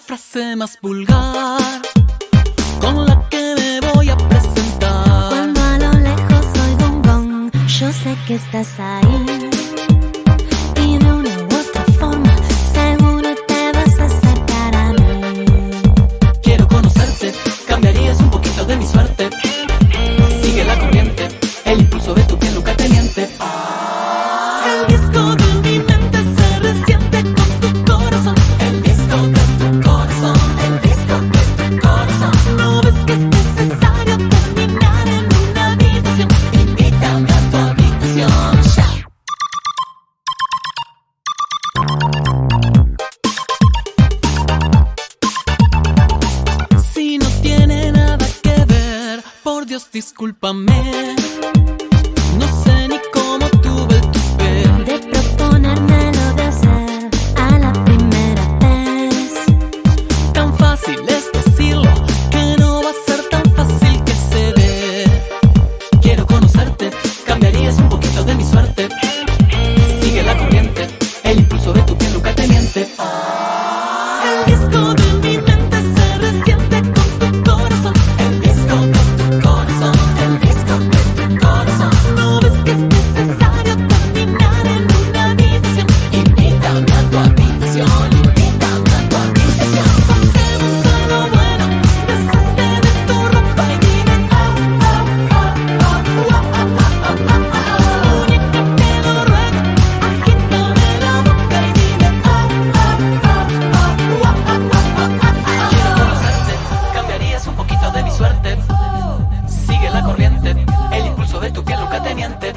frase más vulgar con la que me voy a presentar. Cuando a lo lejos oigo un gong, yo sé que estás ahí. Y de una u otra forma, seguro te vas a acercar a mí. Quiero conocerte, cambiarías un poquito de mi suerte. Sigue la corriente, el impulso de tu piel nunca te miente. El disco de mi mente se resiente con tu corazón. El disco de tu corazón, el disco de tu corazón. ¿No ves que es necesario terminar en una habitación? Invítame a tu habitación ya. Si no tiene nada que ver, por Dios discúlpame. No sé ni cómo tuve el tupé De proponérmelo de hacer a la primera vez. Tan fácil es decirlo, que no va a ser tan fácil que se dé. Quiero conocerte, cambiarías un poquito de mi suerte. Sigue la corriente, el impulso de tu piel nunca te miente. El disco de mi mente se resiente con tu corazón. El disco de tu corazón, el disco de tu corazón. ¿No ves que es necesario terminar en una habitación? Invítame a tu habitación, invítame a tu habitación. Pasemos a lo bueno, deshazte de tu ropa y dime oh, oh, oh, oh, oh, oh, oh, oh, oh. Muñeca, te lo ruego, agítame la boca y dime oh, oh, oh, oh, oh, oh, oh, oh. Quiero conocerte, cambiarías un poquito de mi suerte. Sigue la corriente, el impulso de tu piel nunca te miente.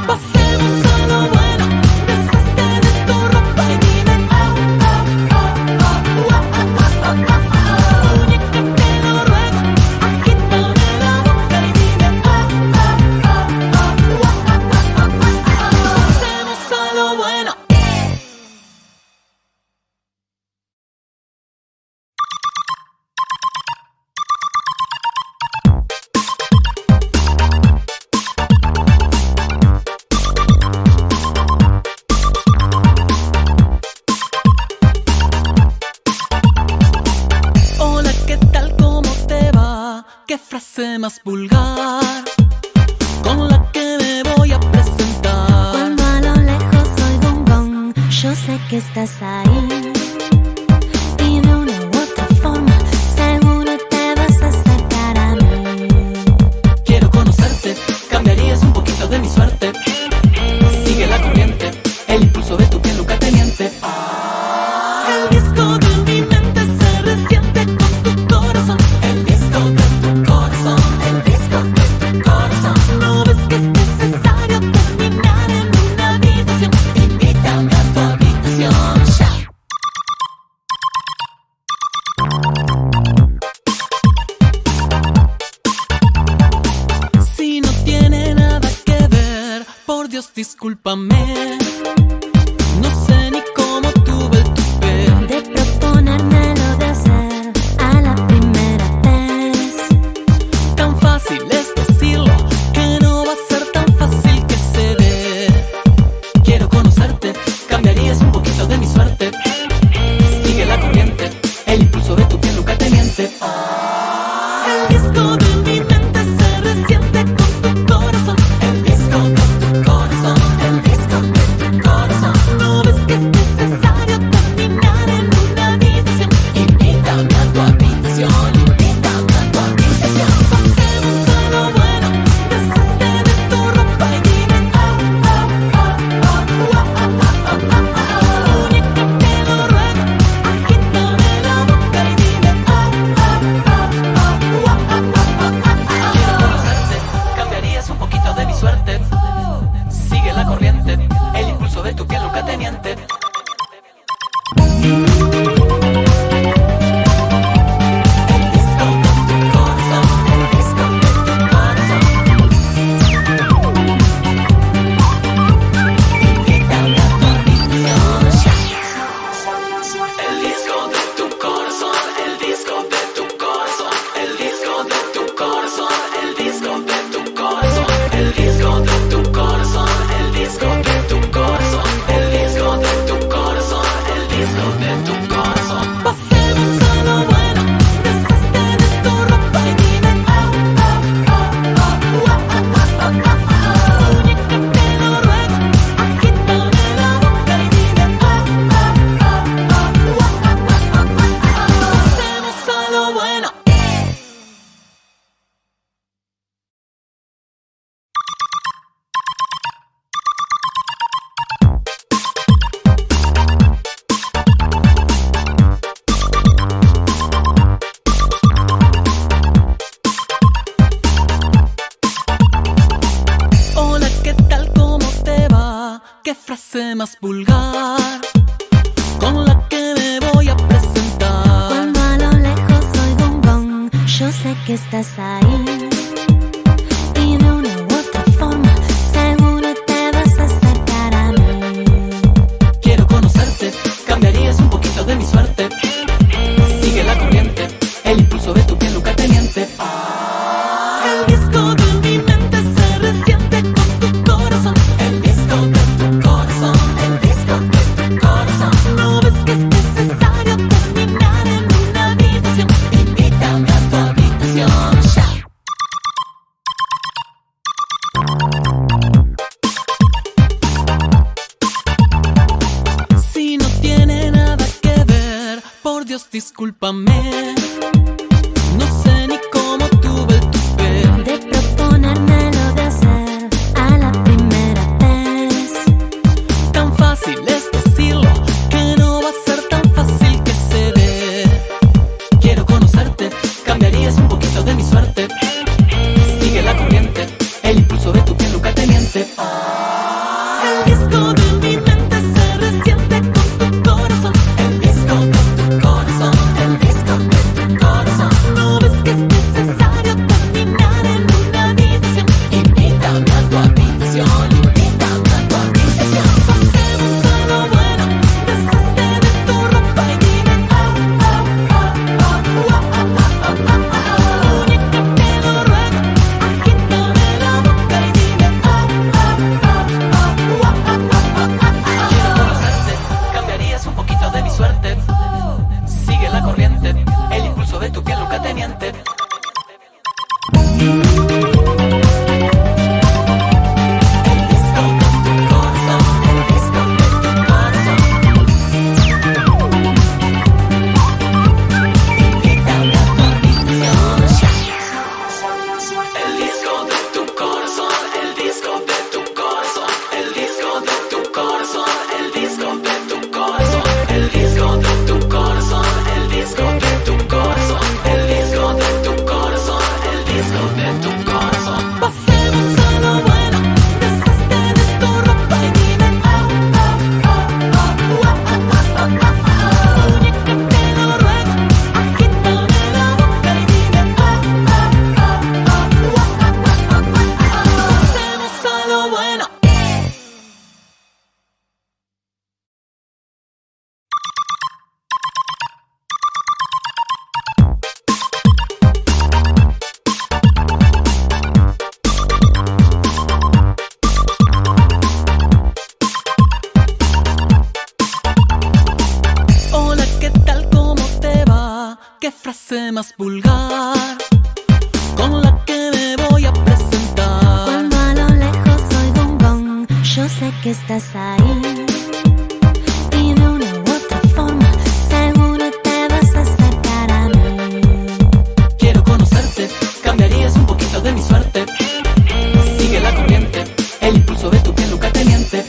Pasemos a lo bueno, deshazte de tu ropa y dime oh, oh, oh, oh, oh, oh, oh, oh, oh. Muñeca, te lo ruego, agítame la boca y dime oh, oh, oh, oh, oh, oh, oh, oh. Pasemos a lo bueno. Hola, ¿qué tal? ¿Cómo te va? ¿Qué frase más vulgar con la que me voy a presentar? Cuando a lo lejos oigo un gong, yo sé que estás ahí. Y de una u otra forma, seguro te vas a acercar a mí. Quiero conocerte, cambiarías un poquito de mi suerte. Sigue la corriente, el impulso de tu piel nunca te miente. El disco de mi mente se resiente con tu corazón. El disco de tu corazón, el disco de tu corazón. ¿No ves que es necesario terminar en una habitación? Invítame a tu habitación ya. Si no tiene nada que ver, por Dios discúlpame. No sé ni cómo tuve el tupé De proponérmelo de hacer a la primera vez. tan fácil es decirlo, que no va a ser tan fácil que se dé. Quiero conocerte, cambiarías un poquito de mi suerte. Sigue la corriente, el impulso de tu piel nunca te miente. El disco de mi mente se resiente con tu corazón. El disco de tu corazón, el disco de tu corazón. ¿No ves que es necesario terminar en una habitación? Invítame a tu habitación, invítame a tu habitación. Pasemos a lo bueno, deshazte de tu ropa y dime oh, oh, oh, oh, oh, oh, oh, oh, oh. Muñeca, te lo ruego, agítame la boca y dime oh, oh, oh, oh, oh, oh, oh, oh. Quiero conocerte, cambiarías un poquito de mi suerte. Sigue la corriente, el impulso de tu piel nunca te miente. qué frase más vulgar con la que me voy a presentar. Cuando a lo lejos oigo un gong, yo sé que estás ahí. Y de una u otra forma, seguro te vas a acercar a mí. Quiero conocerte, cambiarías un poquito de mi suerte. Sigue la corriente, el impulso de tu piel nunca te miente. El disco de mi mente se resiente con tu corazón. El disco de tu corazón, el disco de tu corazón. No ves que es necesario terminar en una habitación. Invítame a tu habitación ya. Si no tiene nada que ver, por Dios discúlpame. No sé ni cómo tuve el tupé de proponérmelo de hacer a la primera vez. Tan fácil es decirlo, que no va a ser tan fácil que se dé. Quiero conocerte, cambiarías un poquito de mi suerte. Sigue la corriente, el impulso de tu piel nunca te miente. El disco de mi mente se resiente con tu corazón. El disco de tu corazón, el disco de tu corazón. No ves que es necesario terminar en una habitación. Invítame a tu habitación, invítame a tu habitación. Pasemos a lo bueno, deshazte de tu ropa y dime única te lo ruego, agítame la boca y dime quiero conocerte, cambiarías un poquito de mi suerte. Sigue la corriente, el impulso de tu piel nunca te miente. El disco de tu corazón, el disco de tu corazón. Invítame a tu habitación ya. El disco de tu corazón, el disco de tu corazón, el disco de tu corazón, el disco de tu corazón, el disco de tu corazón, el disco de tu corazón, el disco de tu corazón, el disco de tu corazón. Pasemos a lo bueno, deshazte de tu ropa y dime única te lo ruego, agítame la boca y dime pasemos a lo bueno. Hola, ¿qué tal? ¿Cómo te va? ¿Qué frase más vulgar con la que me voy a presentar? Cuando a lo lejos oigo un gong, yo sé que estás ahí. Y de una u otra forma, seguro te vas a acercar a mí. Quiero conocerte, cambiarías un poquito de mi suerte. Sigue la corriente, el impulso de tu piel nunca te miente.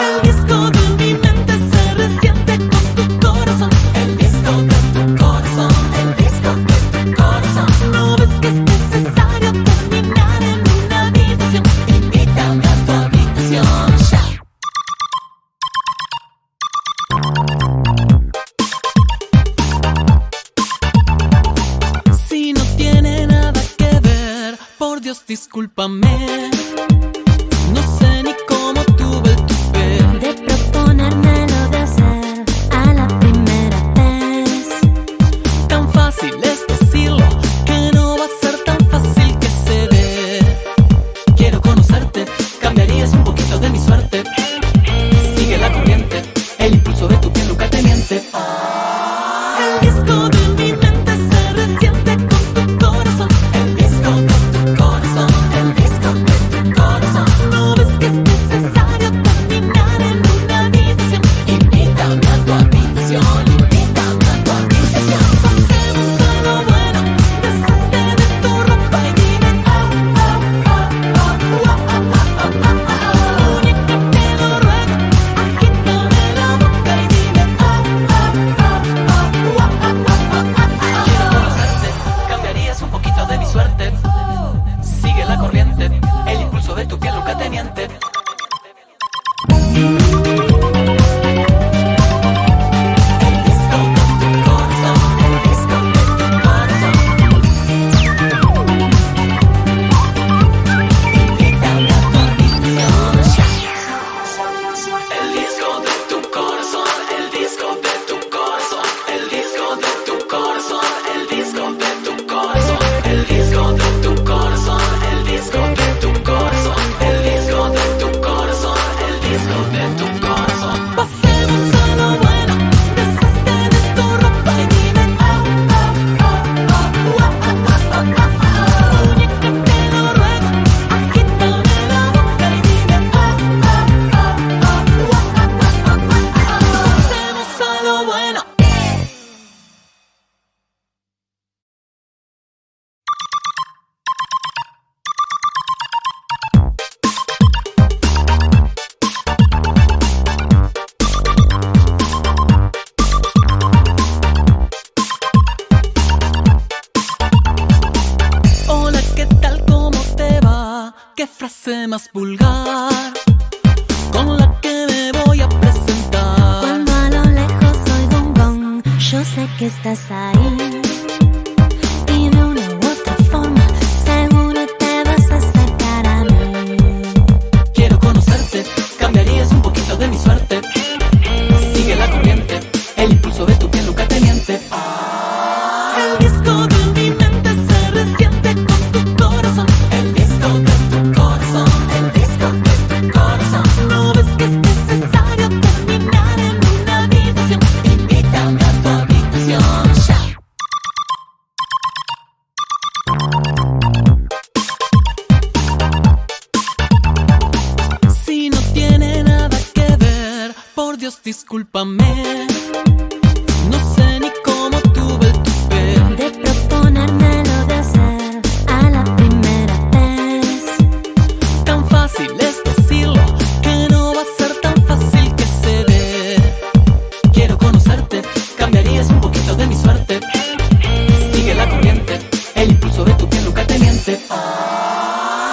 El disco de mi mente se resiente con tu corazón. El disco de tu corazón, el disco de tu corazón. No ves que es necesario terminar en una habitación. Invítame a tu habitación ya. Si no tiene nada que ver, por Dios discúlpame. No sé ni cómo tuve el tupé de proponérmelo de hacer a la primera vez. tan fácil es decirlo, que no va a ser tan fácil que se dé. Quiero conocerte, cambiarías un poquito de mi suerte. Sigue la corriente, el impulso de tu piel nunca te miente. El disco de mi mente se resiente con tu corazón. El disco de tu corazón, el disco de Qué frase más vulgar con la que me voy a presentar. Cuando a lo lejos oigo un gong, yo sé que estás ahí. Y de una u otra forma, seguro te vas a acercar a mí. Quiero conocerte, cambiarías un poquito de mi suerte. Sigue la corriente, el impulso de tu piel nunca te miente. El disco de mi mente se resiente con tu corazón. El disco de tu corazón, el disco de tu corazón. No ves que es necesario terminar en una habitación. Invítame a tu habitación ya. Si no tiene nada que ver, por Dios discúlpame. No sé ni cómo tuve el tupé de proponérmelo de hacer a la primera vez. Tan fácil es decirlo, que no va a ser tan fácil que se dé. Quiero conocerte, cambiarías un poquito de mi suerte. Sigue la corriente, el impulso de tu piel nunca te miente.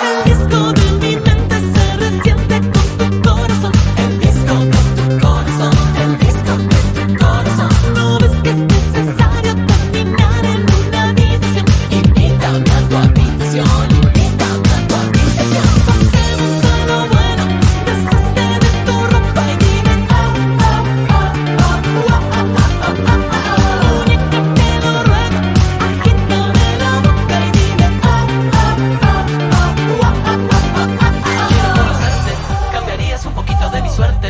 El disco de mi mente se resiente con tu corazón. El disco de tu corazón, el disco de tu corazón. No ves que es necesario terminar en una habitación. Invítame a tu habitación, invítame a tu habitación. Pasemos a lo bueno, deshazte de tu ropa y dime única te lo ruego, agítame la boca y dime quiero conocerte, cambiarías un poquito de mi suerte.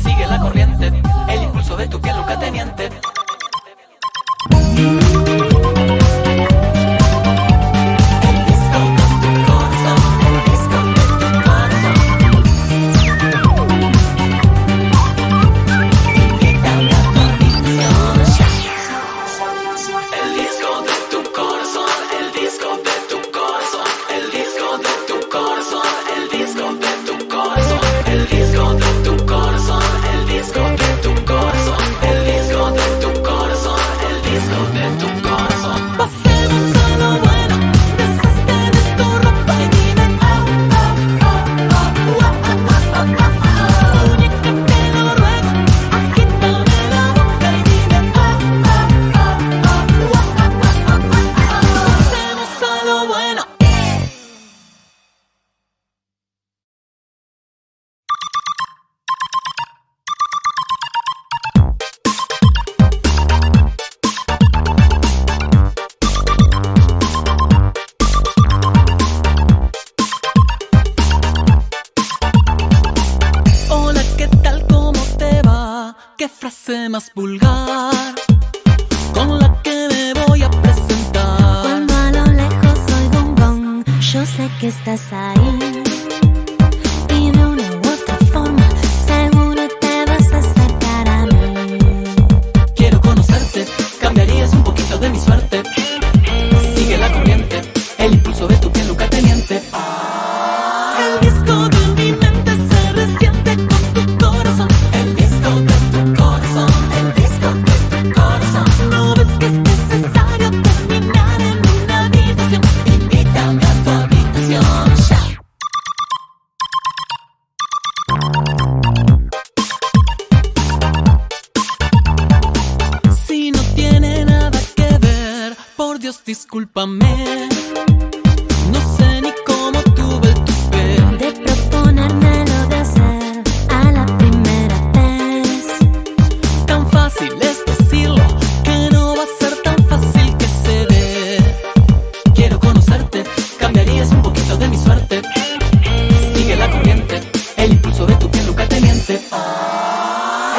Sigue la corriente, el impulso de tu piel nunca te miente. El disco de tu corazón, el disco de tu corazón. Invítame a tu habitación ya. El disco de tu corazón, el disco de tu corazón, el disco de tu corazón, el disco de tu corazón, el disco de tu corazón, el disco de tu corazón, el disco de tu corazón, el disco de tu corazón. Pasemos a lo bueno, deshazte de tu ropa y dime única te lo ruego, agítame la boca y dime pasemos a lo bueno. Hola, ¿qué tal? ¿Cómo te va? Qué frase más vulgar con la que me voy a presentar. Cuando a lo lejos oigo un gong, yo sé que estás ahí. Y de una u otra forma, seguro te vas a acercar a mí. Quiero conocerte, cambiarías un poquito de mi suerte. Sigue la corriente, el impulso de tu piel nunca te miente. El disco de mi mente se resiente con tu corazón. El disco de tu corazón, el disco de tu corazón. No ves que es necesario terminar en una habitación. Invítame a tu habitación ya. discúlpame. No sé ni cómo tuve el tupé de proponérmelo de hacer a la primera vez. Tan fácil es decirlo, que no va a ser tan fácil que se dé. Quiero conocerte, cambiarías un poquito de mi suerte. Sigue la corriente, el impulso de tu piel nunca te miente.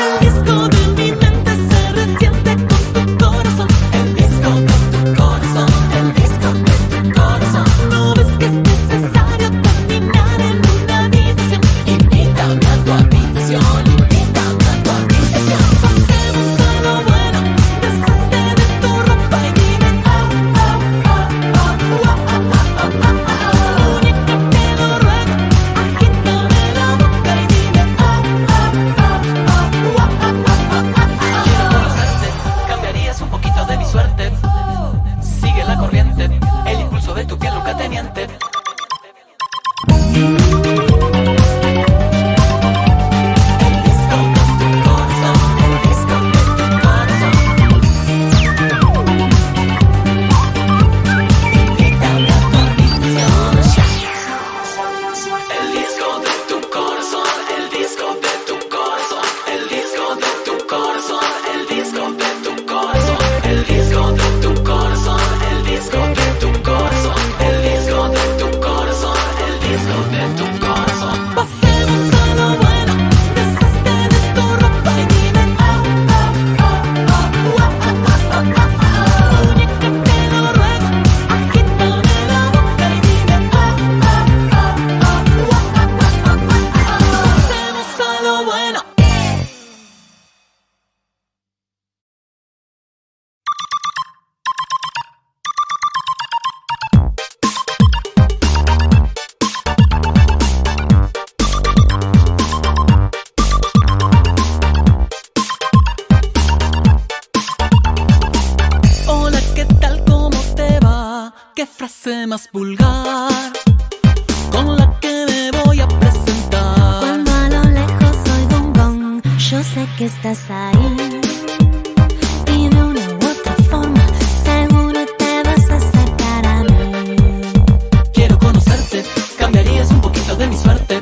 El disco de mi mente se resiente con tu corazón. El disco de tu corazón, el disco de tu corazón. ¿No ves que es necesario terminar en una habitación? Invítame a tu habitación, invítame a tu habitación. Pasemos a lo bueno, deshazte de tu ropa y dime oh, oh, oh, oh, oh, oh, oh, oh, oh. Única te lo ruego, agítame la boca y dime oh, oh, oh, oh, oh, oh, oh, oh. Quiero conocerte, cambiarías un poquito de mi suerte. Sigue la corriente, el impulso de tu piel nunca te miente. ¿Qué frase más vulgar con la que me voy a presentar? Cuando a lo lejos oigo un gong, yo sé que estás ahí. Y de una u otra forma, seguro te vas a acercar a mí. Quiero conocerte, cambiarías un poquito de mi suerte.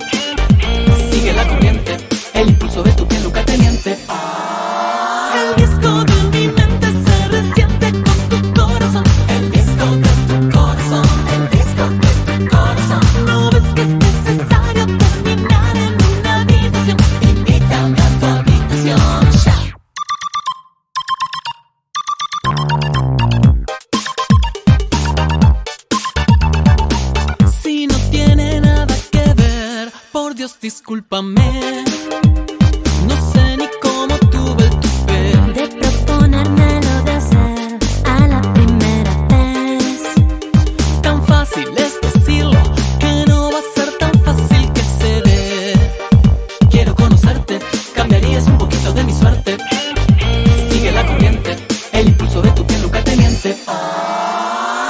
Sigue la corriente, el impulso de tu piel nunca te miente. El disco de mi mente se resiente con tu corazón. El disco de tu corazón, el disco de tu corazón. ¿No ves que es necesario terminar en una habitación? Invítame a tu habitación ya. Si no tiene nada que ver, por Dios discúlpame. No sé ni cómo tuve el tupé de proponérmelo de hacer a la primera vez. Tan fácil es decirlo, que no va a ser tan fácil que se dé. Quiero conocerte, cambiarías un poquito de mi suerte. Sigue la corriente, el impulso de tu piel nunca te miente.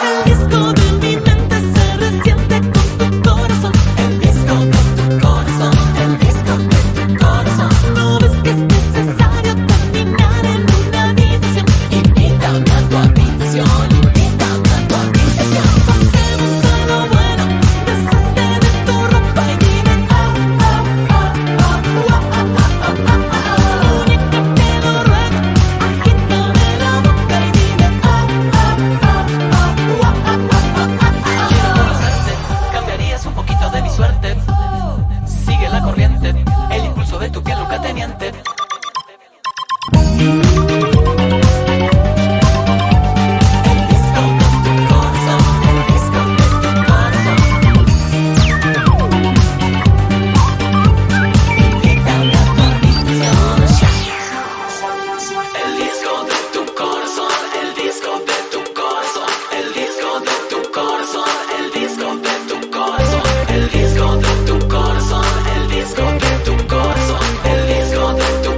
El disco de mi mente se resiente con tu corazón. El disco de tu corazón, el disco de tu corazón. ¿No ves que es necesario terminar en una habitación? Invítame a tu habitación, invítame a tu habitación. Pasemos a lo bueno, deshazte de tu ropa y dime oh, oh, oh, oh, oh, oh, oh, oh, oh. Única te lo ruego, agítame la boca y dime oh, oh, oh, oh, oh, oh, oh, oh. Quiero conocerte, cambiarías un poquito de mi suerte. Sigue la corriente, el impulso de tu piel nunca te miente. El disco de tu corazón, el disco de tu corazón, el disco de tu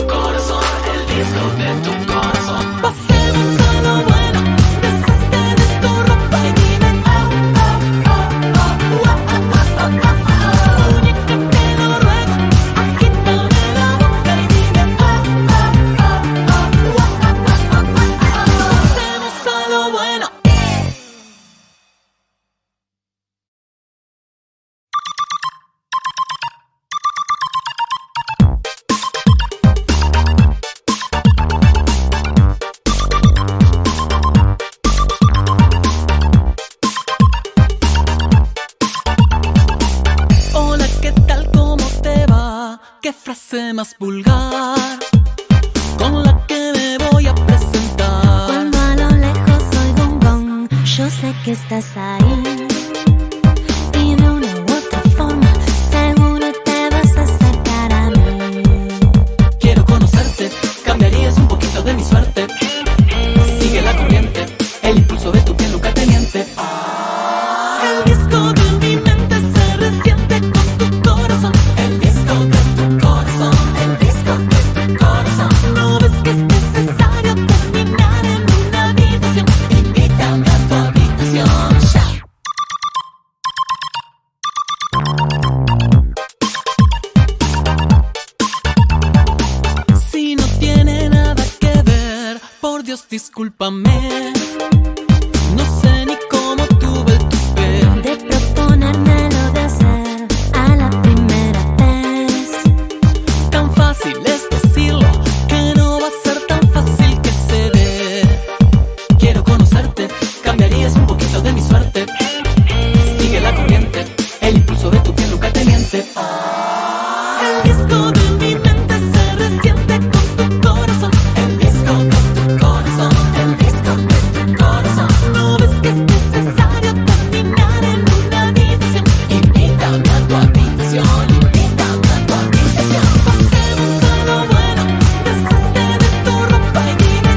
qué frase más vulgar con la que me voy a presentar. Cuando a lo lejos oigo un gong, yo sé que estás ahí. Y de una u otra forma, seguro te vas a acercar a mí. Quiero conocerte, cambiarías un poquito de mi suerte. Sigue la corriente, el impulso de tu piel nunca te miente. El disco de mi mente se resiente con tu corazón. El disco de tu corazón, el disco de tu corazón. ¿No ves que es necesario terminar en una habitación? Invítame a tu habitación ya. Si no tiene nada que ver, por Dios discúlpame. No sé ni cómo tuve el tupé De proponérmelo de hacer a la primera vez. tan fácil es decirlo, que no va a ser tan fácil que se dé. Quiero conocerte, cambiarías un poquito de mi suerte. Sigue la corriente, el impulso de tu piel nunca te miente. El disco de mi mente se resiente con tu corazón. El disco de tu corazón, el disco de tu corazón. ¿No ves que es necesario terminar en una habitación? Invítame a tu habitación, invítame a tu habitación. Pasemos a lo bueno, deshazte de tu ropa y dime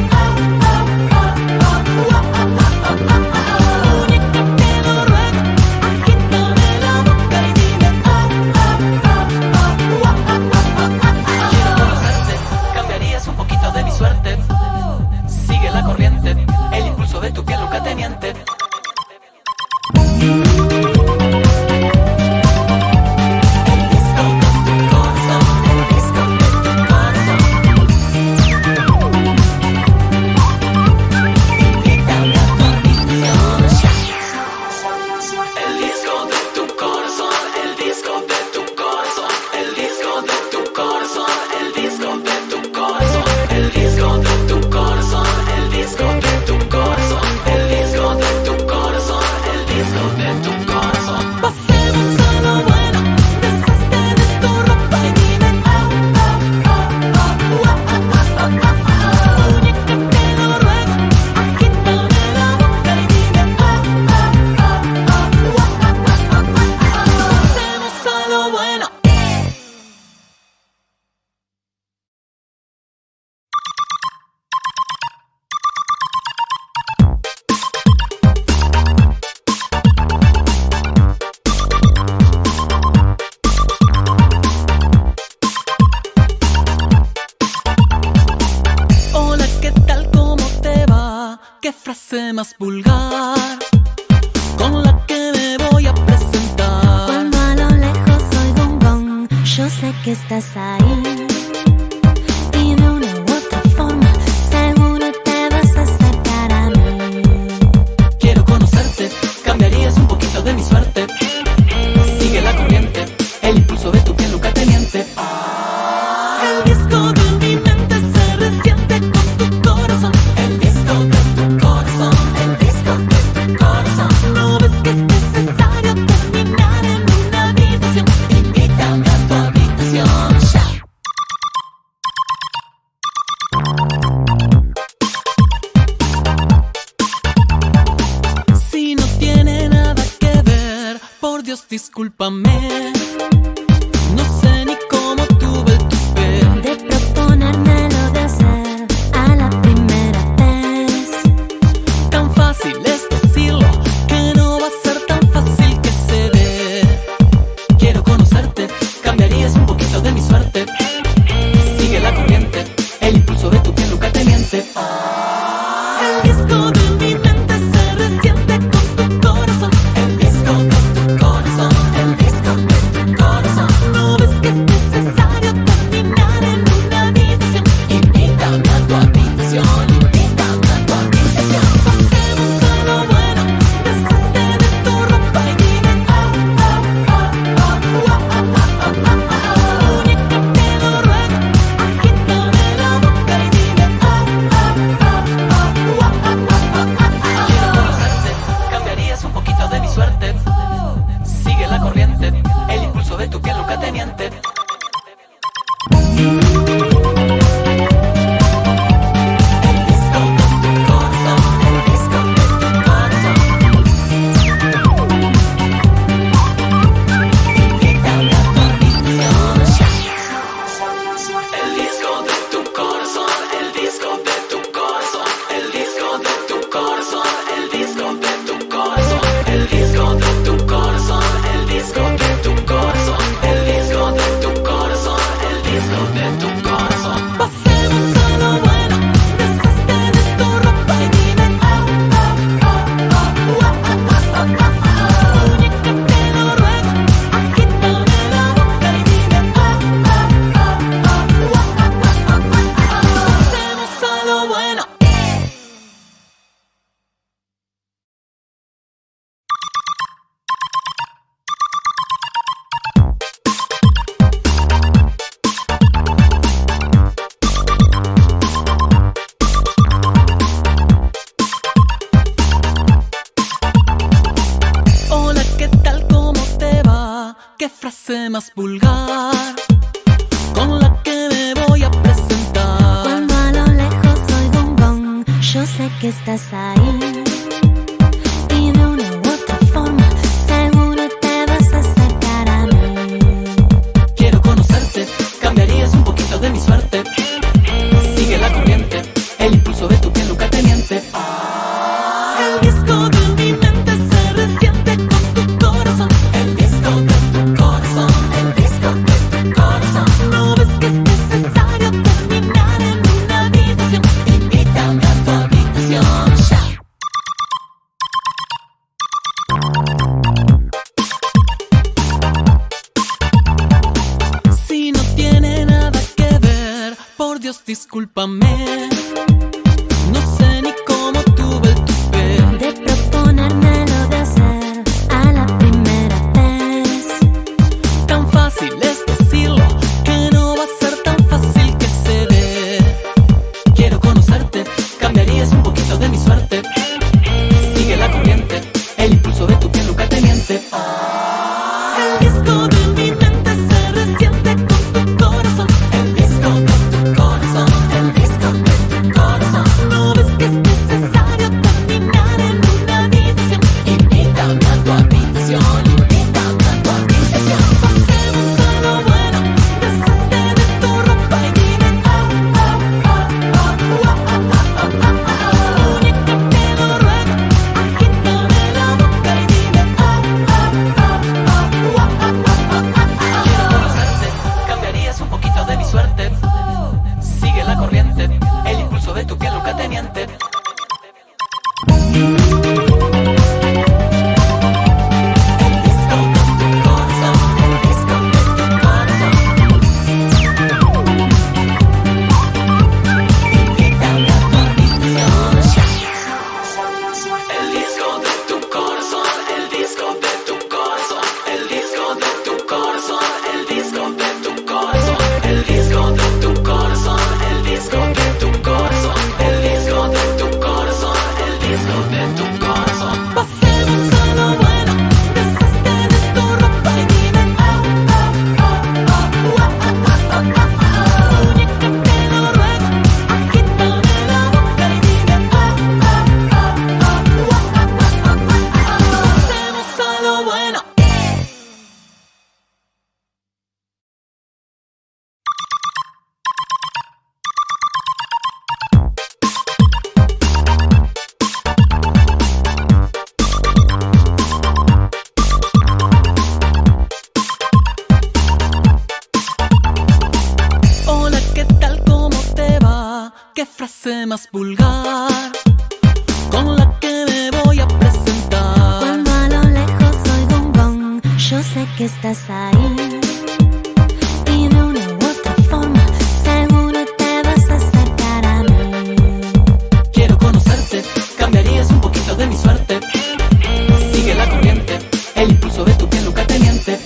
muñeca, te lo ruego, agítame la boca y dime Quiero conocerte, cambiarías un poquito de mi suerte. Sigue la corriente, el impulso de tu piel nunca te miente. El disco de tu corazón, el disco de tu corazón. Invítame a tu habitación ya. El disco de tu corazón, el disco de tu corazón, el disco de tu corazón, el disco de tu corazón, el disco de tu corazón, el disco de tu corazón, el disco de tu corazón, el disco de tu corazón. pasemos a lo bueno, deshazte de tu ropa y dime muñeca, te lo ruego, agítame la boca y dime pasemos a lo bueno. Hola, ¿qué tal? ¿Cómo te va? ¿Qué frase más vulgar con la que me voy a presentar? Cuando a lo lejos oigo un gong, yo sé que estás ahí. Y de una u otra forma, seguro te vas a acercar a mí. Quiero conocerte, cambiarías un poquito de mi suerte. Sigue la corriente, el impulso de tu piel nunca te miente. El disco de mi mente se resiente con tu corazón. El disco de tu corazón, el disco de tu corazón. ¿No ves que es necesario terminar en una habitación? Invítame a tu habitación ya. Si no tiene nada que ver, por Dios discúlpame. No sé ni cómo tuve el tupé De proponérmelo de hacer a la primera vez. tan fácil es decirlo, que no va a ser tan fácil que se dé. Quiero conocerte, cambiarías un poquito de mi suerte. Sigue la corriente, el impulso de tu piel nunca te miente. El disco de mi mente se resiente con tu corazón. El disco de tu corazón, el disco de tu corazón. ¿No ves que es necesario terminar en una habitación? Invítame a tu habitación, invítame a tu habitación. Pasemos a lo bueno, deshazte de tu ropa y dime muñeca, te lo ruego, agítame la boca y dime más vulgar, con la que me voy a presentar. Cuando a lo lejos oigo un gong, yo sé que estás ahí. Y de una u otra forma, seguro te vas a acercar a mí. Quiero conocerte, cambiarías un poquito de mi suerte. Sigue la corriente, el impulso de tu piel nunca te miente. El disco de mi mente se resiente con tu corazón. El disco de tu corazón, el disco de tu corazón. ¿No ves que es necesario terminar en una habitación? Invítame a tu habitación ya. Si no tiene nada que ver, por Dios discúlpame. No sé ni cómo tuve el tupé De proponérmelo de hacer a la primera vez. Tan fácil es decirlo, que no va a ser tan fácil que se dé. Quiero conocerte, cambiarías un poquito de mi suerte. Sigue la corriente, el impulso de tu piel nunca te miente. El disco de mi mente se resiente con tu corazón. El disco de tu corazón, el disco de tu corazón. ¿No ves que es necesario terminar en una habitación? Invítame a tu habitación, invítame a tu habitación. Pasemos a lo bueno, deshazte de tu ropa y dime oh, oh, oh, oh, oh, oh, oh, oh, oh. Única te lo ruego, agítame la boca y dime oh, oh, oh, oh, oh, oh, oh, oh. Quiero conocerte, cambiarías un poquito de mi suerte. Sigue la corriente, el impulso de tu piel nunca te miente. El disco de tu corazón, el disco de tu corazón. Invítame a tu habitación ya. El disco de tu corazón, el disco de tu corazón, el disco de tu corazón, el disco de tu corazón, el disco de tu corazón, el disco de tu corazón, el disco de tu corazón, el disco de tu corazón. Pasemos a lo bueno, deshazte de tu ropa y dime oh, oh, oh, oh, oh, oh, oh, oh, oh. Única te lo ruego, agítame la boca y dime oh, oh, oh, oh, oh, oh, oh, oh, oh. Pasemos a lo bueno. Hola, ¿qué tal? ¿Cómo te va? ¿Qué frase más vulgar, con la que me voy a presentar? Cuando a lo lejos oigo un gong, yo sé que estás ahí. Y de una u otra forma, seguro te vas a acercar a mí. Quiero conocerte, cambiarías un poquito de mi suerte. Sigue la corriente, el impulso de tu piel nunca te miente.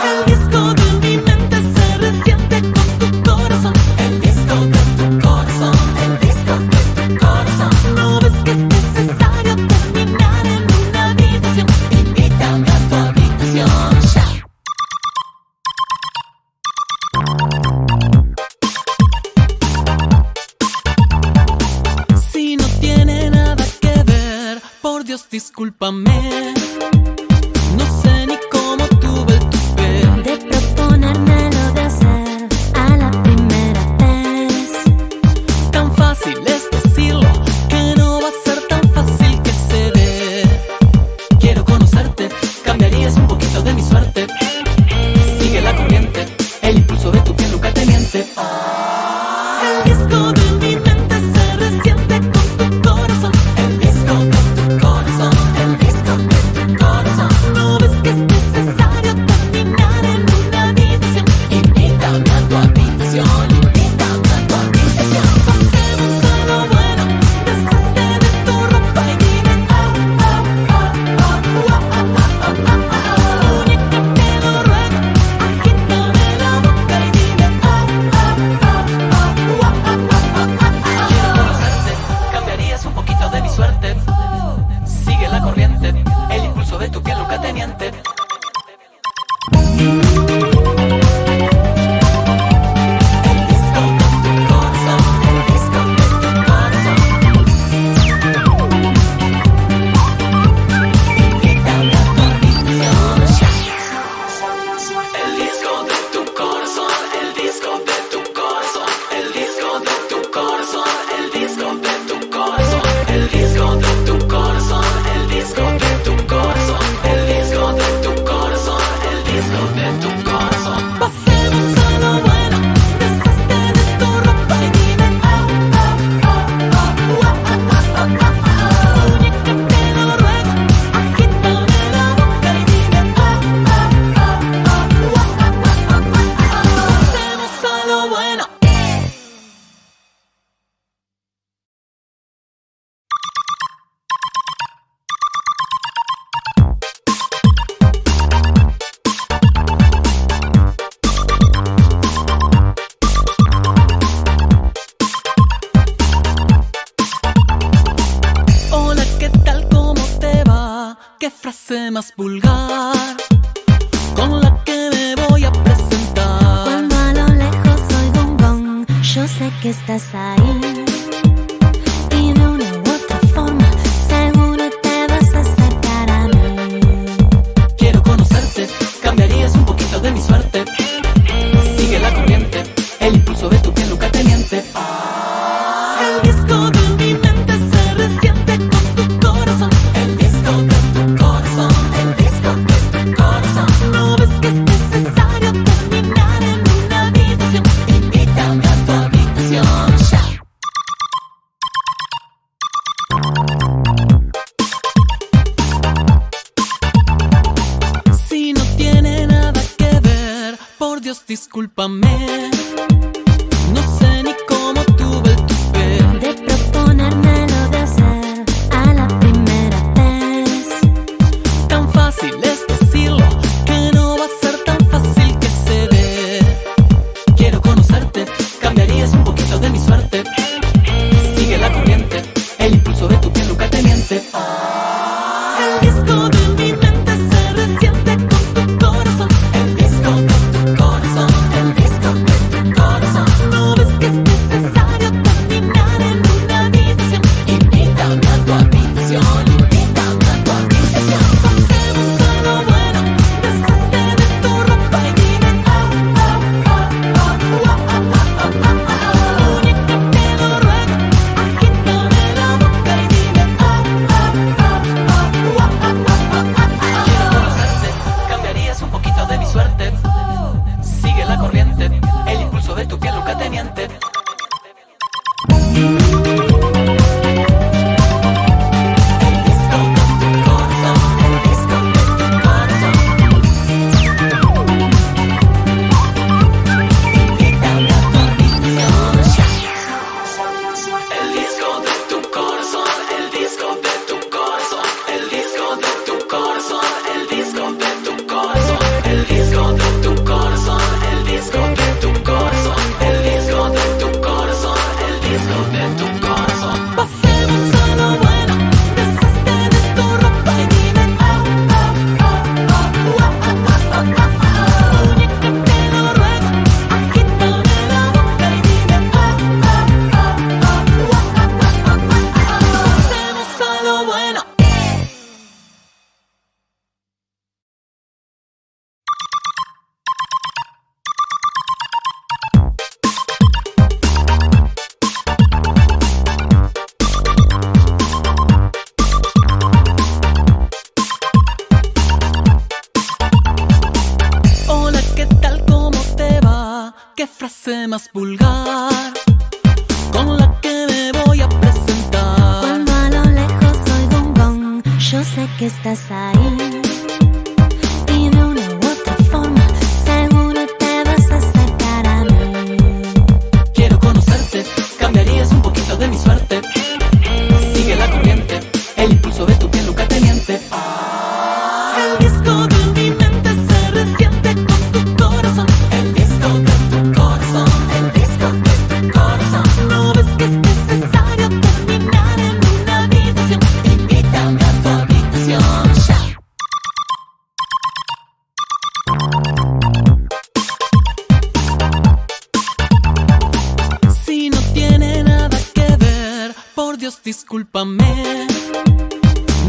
El disco de mi mente se resiente con tu corazón. El disco de tu corazón, el disco de tu corazón. ¿No ves que es necesario terminar en una habitación? Invítame a tu habitación ya. Si no tiene nada que ver, por Dios discúlpame. No sé ni cómo tuve el tupé De proponérmelo de hacer a la primera vez. Tan fácil es decirlo, que no va a ser tan fácil que se dé. Quiero conocerte, cambiarías un poquito de mi suerte. Sigue la corriente, el impulso de tu piel nunca te miente. El disco de mi mente se resiente con tu corazón. El disco de tu corazón, el disco de tu estás ahí. Y de una u otra forma, seguro te vas a acercar a mí. Quiero conocerte, cambiarías un poquito de mi suerte. Sigue la corriente, el impulso de tu piel nunca te miente. El disco de mi mente se resiente con tu corazón. El disco de tu corazón, el disco de tu corazón. ¿No ves que es necesario terminar en una habitación? Invítame a tu habitación ya. Si no tiene nada que ver, por Dios discúlpame. No sé ni cómo tuve el tupé de proponérmelo de hacer a la primera vez. Tan fácil es decirlo, que no va a ser tan fácil que se ve. Quiero conocerte, cambiarías un poquito de mi suerte. Sigue la corriente, el impulso de tu piel nunca te miente. El disco de mi mente se resiente con tu corazón. El disco de tu corazón, el disco de tu corazón. ¿No ves que es necesario terminar en una habitación? Invítame a tu habitación, invítame a tu habitación. Pasemos a lo bueno, deshazte de tu ropa y dime única te lo ruego, agítame la boca y dime Quiero conocerte, cambiarías un poquito de mi suerte. Sigue la corriente, el impulso de tu piel nunca te miente. El disco de tu corazón, el disco de tu corazón. Invítame a tu habitación ya. El disco de tu corazón, el disco de tu corazón, el disco de tu corazón, el disco de tu corazón, el disco de tu corazón, el disco de tu corazón, el disco de tu corazón, el disco de tu corazón. pasemos a lo bueno, deshazte de tu ropa y dime única te lo ruego, agítame la boca y dime pasemos a lo bueno. Hola, ¿qué tal? ¿Cómo te va? ¿Qué frase más vulgar con la que me voy a presentar? Cuando a lo lejos oigo un gong, yo sé que estás ahí. Y de una u otra forma, seguro te vas a acercar a mí. Quiero conocerte, cambiarías un poquito de mi suerte. Sigue la corriente, el impulso de tu piel nunca te miente. El disco de mi mente se resiente con tu corazón. El disco de tu corazón, el disco de tu corazón. ¿No ves que es necesario terminar en una habitación? Invítame a tu habitación ya. Si no tiene nada que ver, por Dios discúlpame.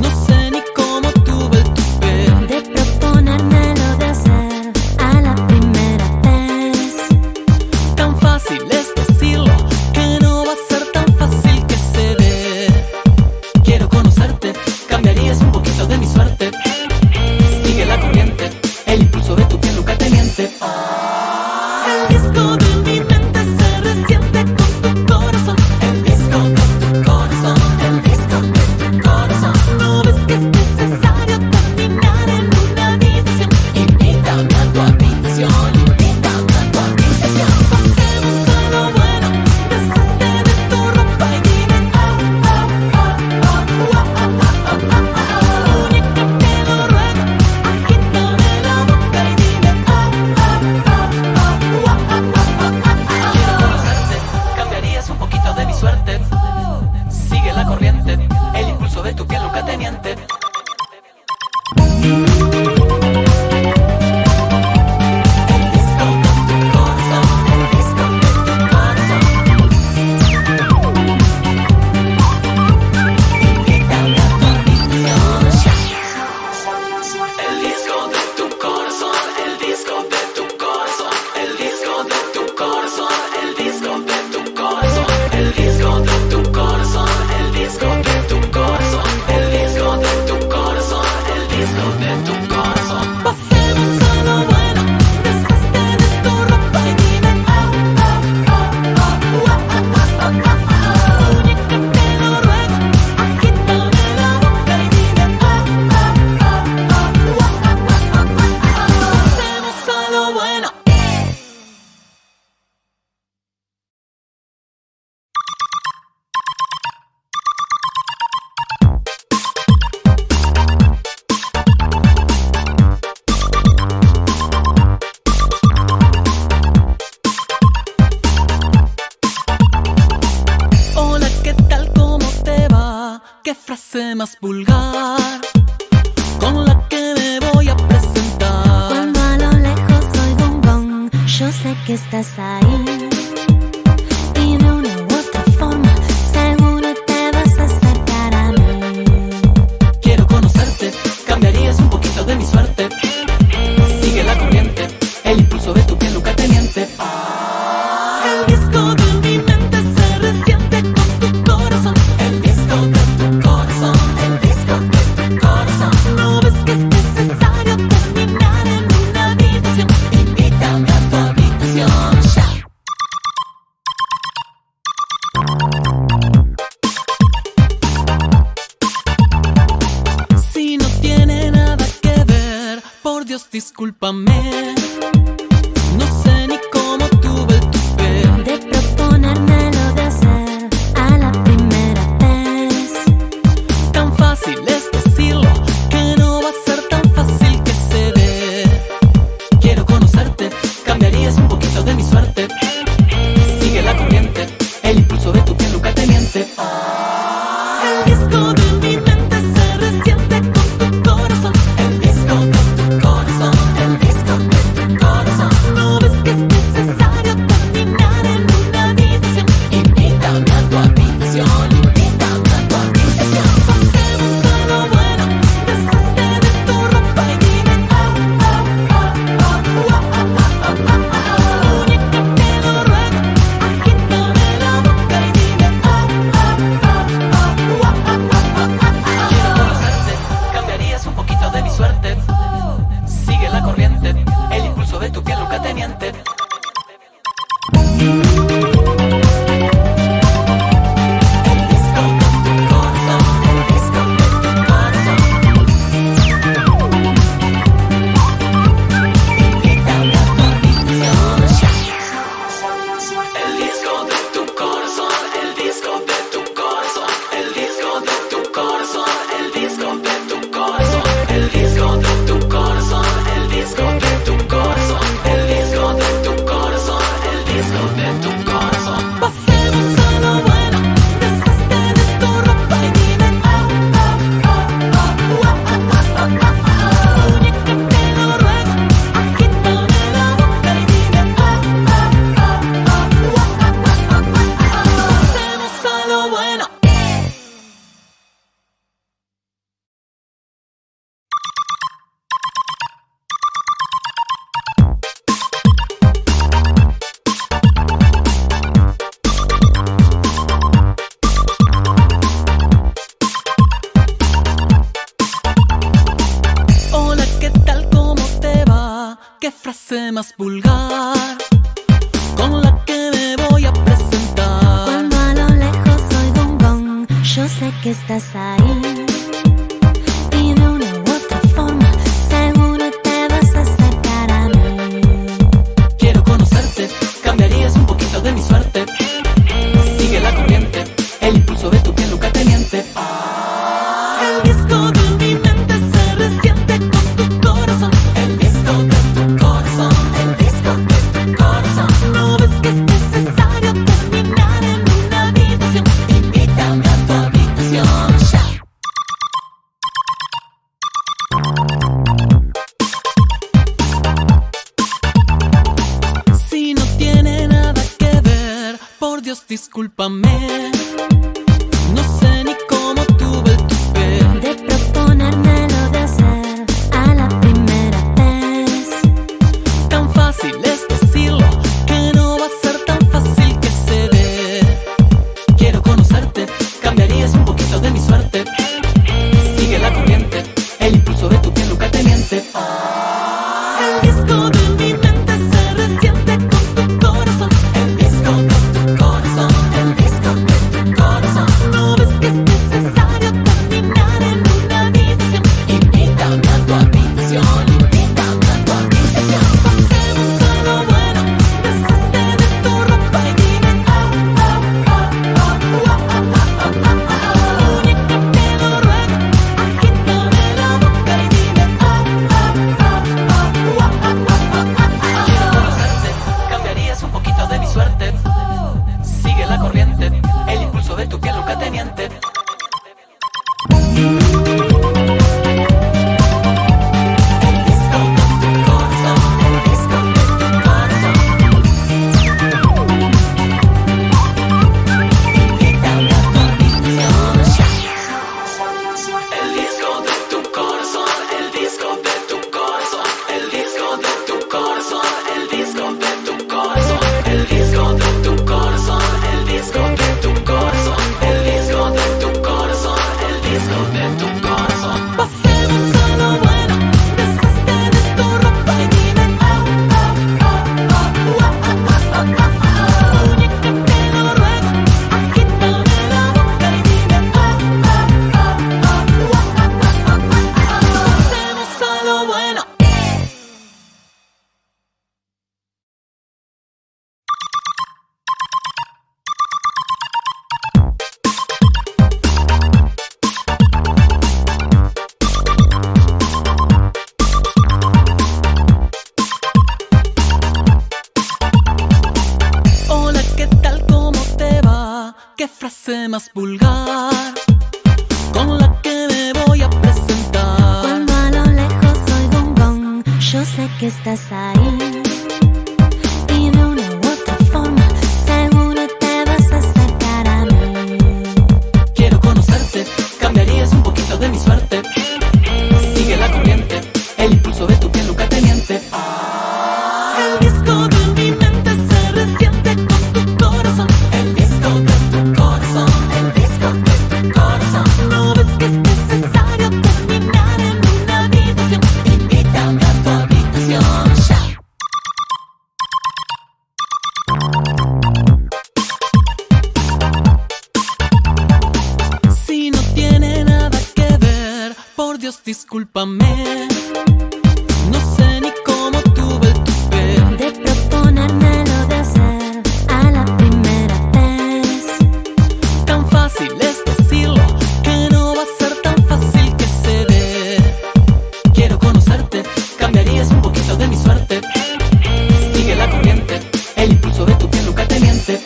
No sé ni cómo tuve el tupé de proponérmelo de hacer a la primera vez. tan fácil es decirlo, que no va a ser tan fácil que se ve. Quiero conocerte, cambiarías un poquito de mi suerte. Sigue la corriente, el impulso de tu piel nunca te miente. El disco de mi mente se resiente con tu corazón. El disco de tu corazón, el disco de tu frase más vulgar con la que me voy a presentar. Cuando a lo lejos oigo un gong, yo sé que estás ahí. Y de una u otra forma, seguro te vas a acercar a mí. Quiero conocerte, cambiarías un poquito de mi suerte. Sigue la corriente, el impulso de tu piel nunca te miente. El disco de mi mente se resiente con tu corazón. El disco de tu corazón, el disco de tu corazón. ¿No ves que es necesario terminar en una habitación? Invítame a tu habitación ya. Si no tiene nada que ver, por Dios discúlpame. No sé ni cómo tuve el tupé De proponérmelo de hacer a la primera vez. Tan fácil es decirlo, que no va a ser tan fácil que se dé. Quiero conocerte, cambiarías un poquito de mi suerte. Sigue la corriente, el impulso de tu piel nunca te miente. El disco de mi mente se resiente con tu corazón. El disco de tu corazón, el disco de tu corazón. ¿No ves que es necesario terminar en una habitación? Invítame a tu habitación, invítame a tu habitación. Pasemos a lo bueno, deshazte de tu ropa y dime Muñeca, te lo ruego, agítame la boca y dime Quiero conocerte, cambiarías un poquito de mi suerte. Sigue la corriente, el impulso de tu piel nunca te miente. El disco de tu corazón, el disco de tu corazón. Invítame a tu habitación ya. El disco de tu corazón, el disco de tu corazón, el disco de tu corazón, el disco de tu corazón, el disco de tu corazón, el disco de tu corazón, el disco de tu corazón, el disco de tu corazón. Pasemos a lo bueno, deshazte de tu ropa y dime Muñeca, te lo ruego, agítame la boca y dime Pasemos a lo bueno. Hola, ¿qué tal? ¿Cómo te va? ¿Qué frase más vulgar con la que me voy a presentar? Cuando a lo lejos oigo un gong, yo sé que estás ahí. Y de una u otra forma, seguro te vas a acercar a mí. Quiero conocerte, cambiarías un poquito de mi suerte. Sigue la corriente, el impulso de tu piel nunca te miente. El disco de mi mente se resiente con tu corazón. El disco de tu corazón, el disco de tu corazón. ¿No ves que es necesario terminar en una habitación? Invítame a tu habitación ya. Si no tiene nada que ver, por Dios discúlpame. No sé ni cómo tuve el tupé De proponérmelo de hacer a la primera vez. Tan fácil es decirlo, que no va a ser tan fácil que se dé. Quiero conocerte, cambiarías un poquito de mi suerte. Sigue la corriente, el impulso de tu piel nunca te miente. El disco de mi mente se resiente con tu corazón. El disco de tu corazón, el disco de tu corazón. ¿No ves que es necesario terminar en una habitación? Invítame a tu habitación, invítame a tu habitación. Pasemos a lo bueno, deshazte de tu ropa y dime Muñeca, te lo ruego, agítame la boca y dime Quiero conocerte, cambiarías un poquito de mi suerte. Sigue la corriente, el impulso de tu piel nunca te miente. qué frase más vulgar con la que me voy a presentar. Cuando a lo lejos oigo un gong, yo sé que estás ahí. Y de una u otra forma, seguro te vas a acercar a mí. Quiero conocerte, cambiarías un poquito de mi suerte. Sigue la corriente, el impulso de tu piel nunca te miente. El disco de mi mente se resiente con tu corazón. El disco de tu corazón, el disco de tu corazón. ¿No ves que es necesario terminar en una habitación? Invítame a tu habitación ya. Si no tiene nada que ver, por Dios discúlpame. No sé ni cómo tuve el tupé De proponérmelo de hacer a la primera vez. tan fácil es decirlo, que no va a ser tan fácil que se dé. Quiero conocerte, cambiarías un poquito de mi suerte. Sigue la corriente, el impulso de tu piel nunca te miente.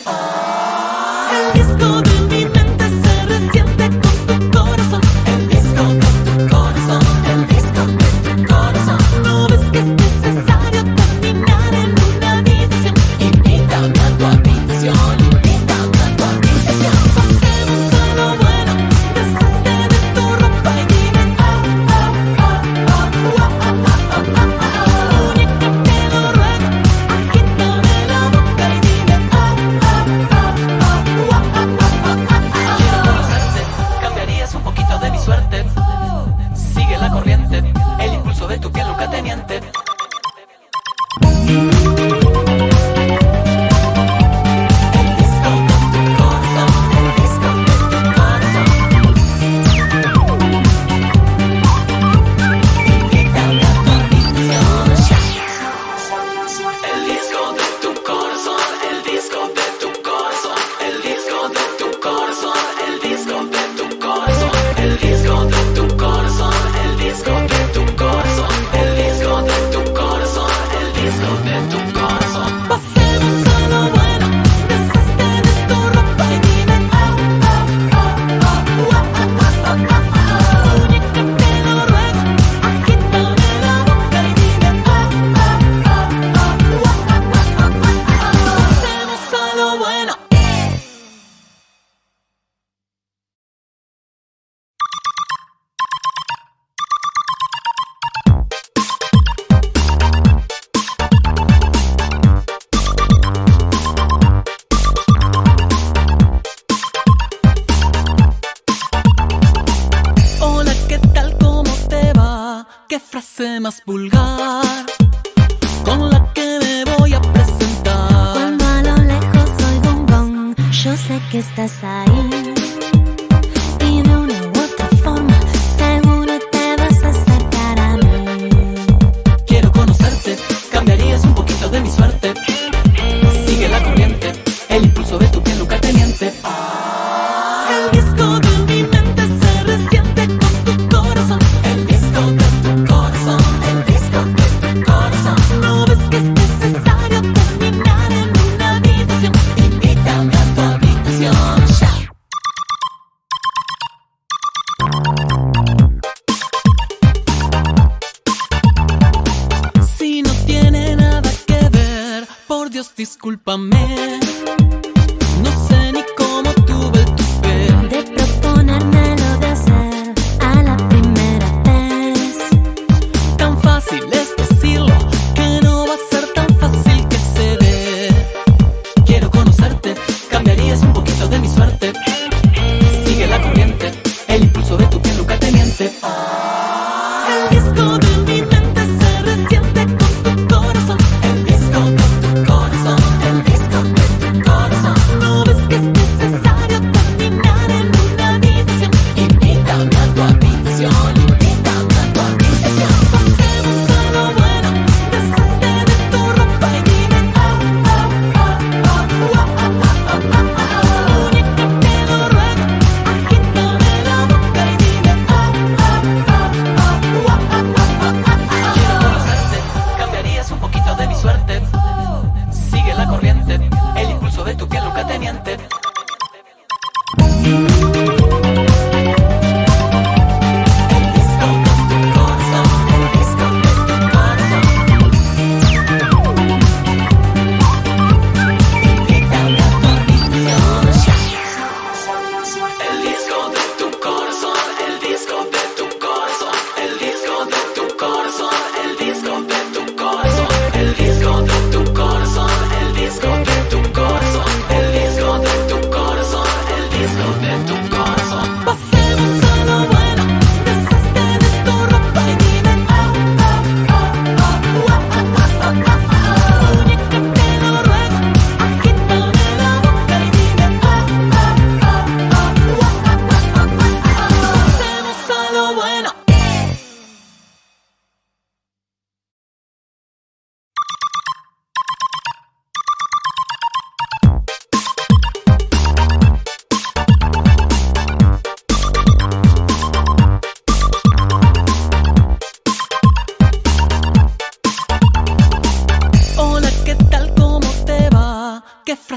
El disco de mi mente se resiente con tu corazón. El disco de tu corazón, el disco de tu corazón. ¿No ves que es necesario terminar en una habitación? Invítame a tu habitación, invítame a tu habitación. Pasemos a lo bueno, deshazte de tu ropa y dime oh, oh, oh, oh, oh, oh, oh, oh, oh. Única te lo ruego, agítame la boca y dime oh, oh, oh, oh, oh, oh, oh, oh. Quiero conocerte, cambiarías un poquito de mi suerte. Sigue la corriente, el impulso de tu piel nunca te miente. El disco de tu corazón, el disco de tu corazón. Invítame a tu habitación ya. El disco de tu corazón, el disco de tu corazón, el disco de tu corazón, el disco de tu corazón, el disco de tu corazón, el disco de tu corazón, el disco de tu corazón, el disco de tu corazón. Pasemos a lo bueno, deshazte de tu ropa y dime oh, oh, oh, oh, oh, oh, oh, oh, oh. Única te lo ruego, agítame la boca y dime oh, oh, oh, oh, oh, oh, oh, oh, oh. Pasemos a lo bueno. Hola, ¿qué tal? ¿Cómo te va? ¿Qué frase más vulgar con la que me voy a presentar? Cuando a lo lejos oigo un gong, yo sé que estás ahí. Y de una u otra forma, seguro te vas a acercar a mí. Quiero conocerte, cambiarías un poquito de mi suerte. Sigue la corriente, el impulso de tu piel nunca te miente. El disco de mi mente se resiente con tu corazón. El disco de tu corazón, el disco de tu corazón. ¿No ves que es necesario terminar en una habitación? Invítame a tu habitación ya. Si no tiene nada que ver, por Dios discúlpame. No sé ni cómo tuve el tupé De proponérmelo de hacer a la primera vez. tan fácil es decirlo, que no va a ser tan fácil que se dé. Quiero conocerte, cambiarías un poquito de mi suerte. Sigue la corriente, el impulso de tu piel nunca te miente. El disco de mi mente se resiente con tu corazón. El disco de tu corazón, el disco de tu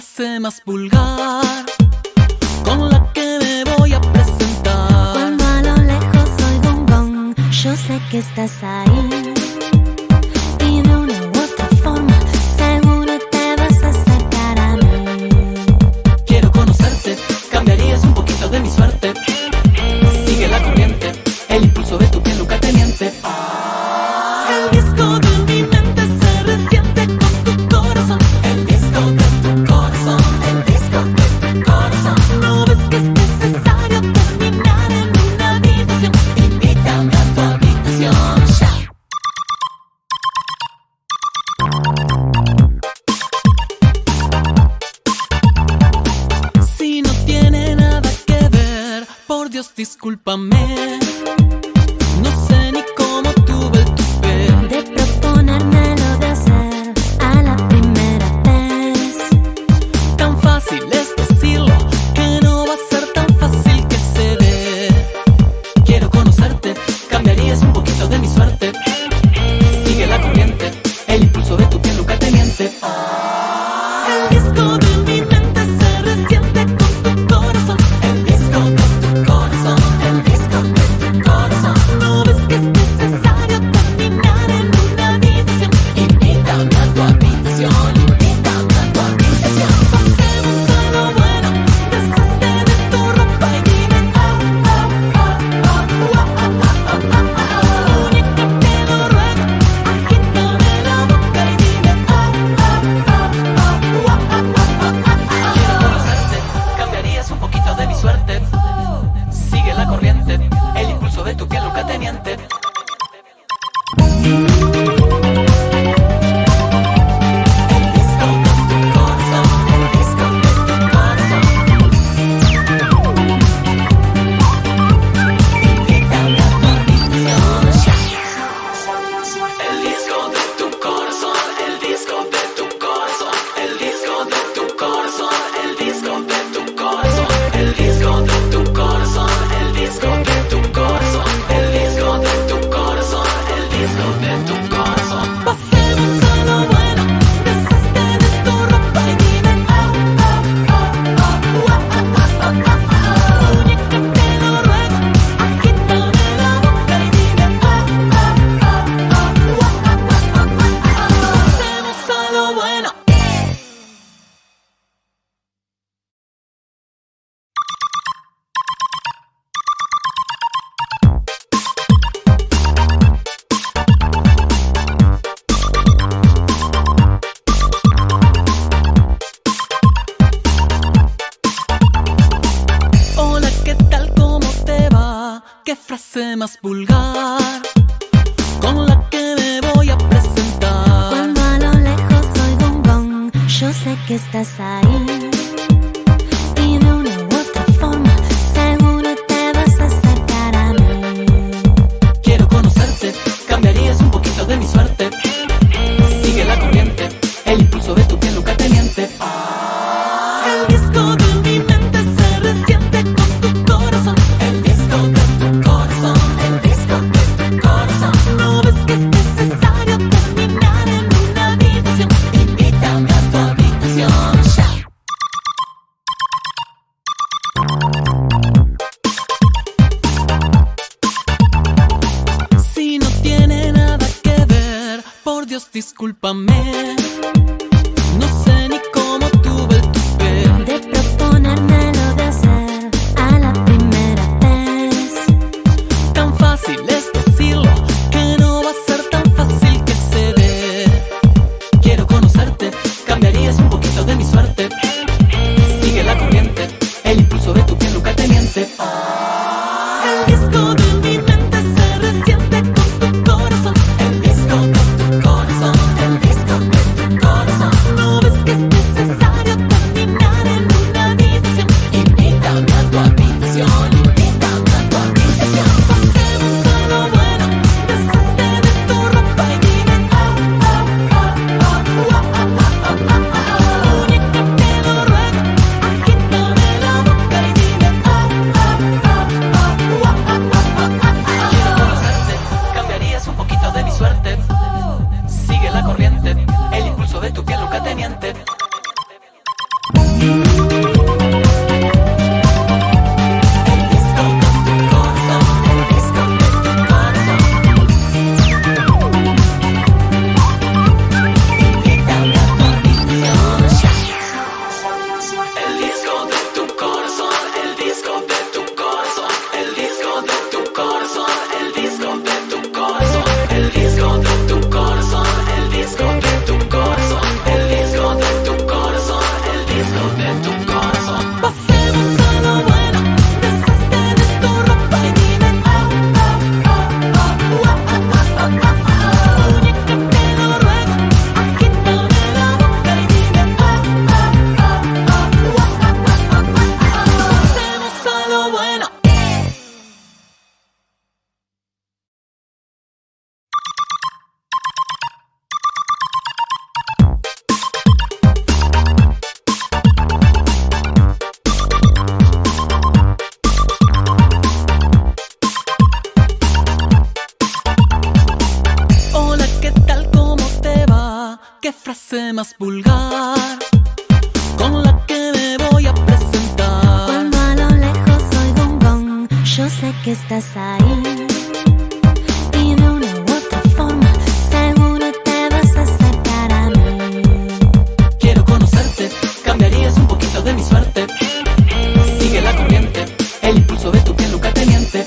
frase más vulgar con la que me voy a presentar. Cuando a lo lejos oigo un gong, yo sé que estás ahí. Y de una u otra forma, seguro te vas a acercar a mí. Quiero conocerte, cambiarías un poquito de mi suerte. Sigue la corriente, el impulso de tu piel nunca te miente. El disco de mi mente se resiente con tu corazón. El disco de tu corazón, el disco de tu corazón. No ves que es necesario terminar en una habitación. Invítame a tu habitación ya. Si no tiene nada que ver, por Dios discúlpame. No sé ni cómo tuve el tupé de proponérmelo de hacer a la primera vez. Tan fácil es decirlo, que no va a ser tan fácil que se dé. Quiero conocerte, cambiarías un poquito de mi suerte. Sigue la corriente, el impulso de tu piel nunca te miente. El disco de mi mente se resiente con tu corazón. El disco de tu corazón, el disco de tu corazón. No ves que es necesario terminar en una habitación. Invítame a tu habitación, invítame a tu habitación. Pasemos a lo bueno, deshazte de tu ropa y dime única te lo ruego, agítame la boca y dime quiero conocerte, cambiarías un poquito de mi suerte. Sigue la corriente, el impulso de tu piel nunca te miente. El disco de tu corazón, el disco de tu corazón. Invítame a tu habitación ya. El disco de tu corazón, el disco de tu corazón, el disco de tu corazón, el disco de tu corazón, el disco de tu corazón, el disco de tu corazón, el disco de tu corazón, el disco de tu corazón. Pasemos a lo bueno, deshazte de tu ropa y dime única te lo ruego, agítame la boca y dime pasemos a lo bueno. Hola, ¿qué tal? ¿Cómo te va? ¿Qué frase más vulgar con la que me voy a presentar? Cuando a lo lejos oigo un gong, yo sé que estás ahí. Y de una u otra forma, seguro te vas a acercar a mí. Quiero conocerte, cambiarías un poquito de mi suerte. Sigue la corriente, el impulso de tu piel nunca te miente. El disco de mi mente se resiente con tu corazón. El disco de tu corazón, el disco de tu corazón. No ves que es necesario terminar en una habitación. Invítame a tu habitación ya. Si no tiene nada que ver, por Dios discúlpame. No sé ni cómo tuve el tupé de proponérmelo de hacer a la primera vez. tan fácil es decirlo, que no va a ser tan fácil que se dé. Quiero conocerte, cambiarías un poquito de mi suerte. Sigue la corriente, el impulso de tu piel nunca te miente. El disco de mi mente se resiente con tu corazón. El disco de tu corazón, el disco de Qué frase más vulgar con la que me voy a presentar. Cuando a lo lejos oigo un gong, yo sé que estás ahí. Y de una u otra forma, seguro te vas a acercar a mí. Quiero conocerte, cambiarías un poquito de mi suerte. Sigue la corriente, el impulso de tu piel nunca te miente.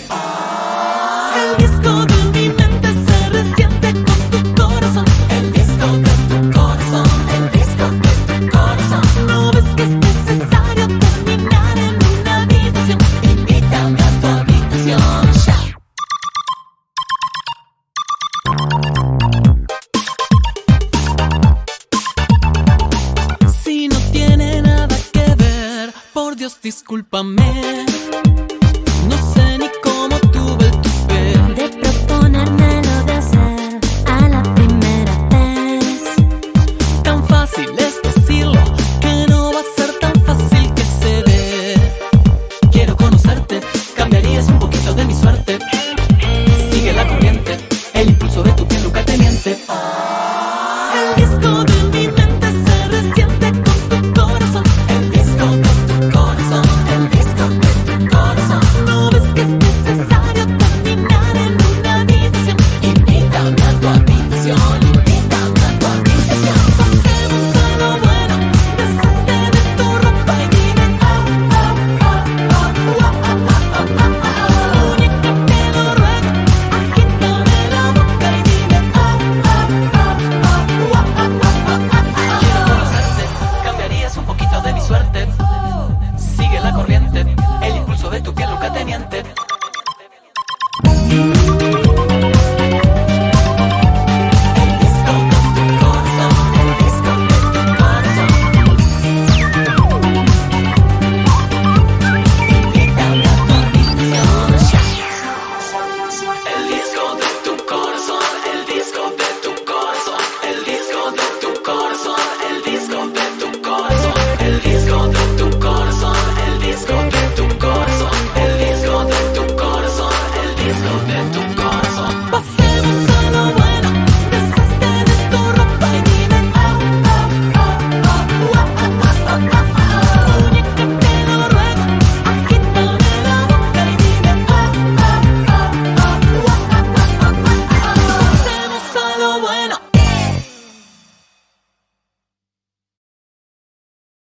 El disco de mi mente se resiente con tu corazón. El disco de tu corazón, el disco de tu corazón. No ves que es necesario terminar en una habitación. Invítame a tu habitación ya. Si no tiene nada que ver, por Dios discúlpame.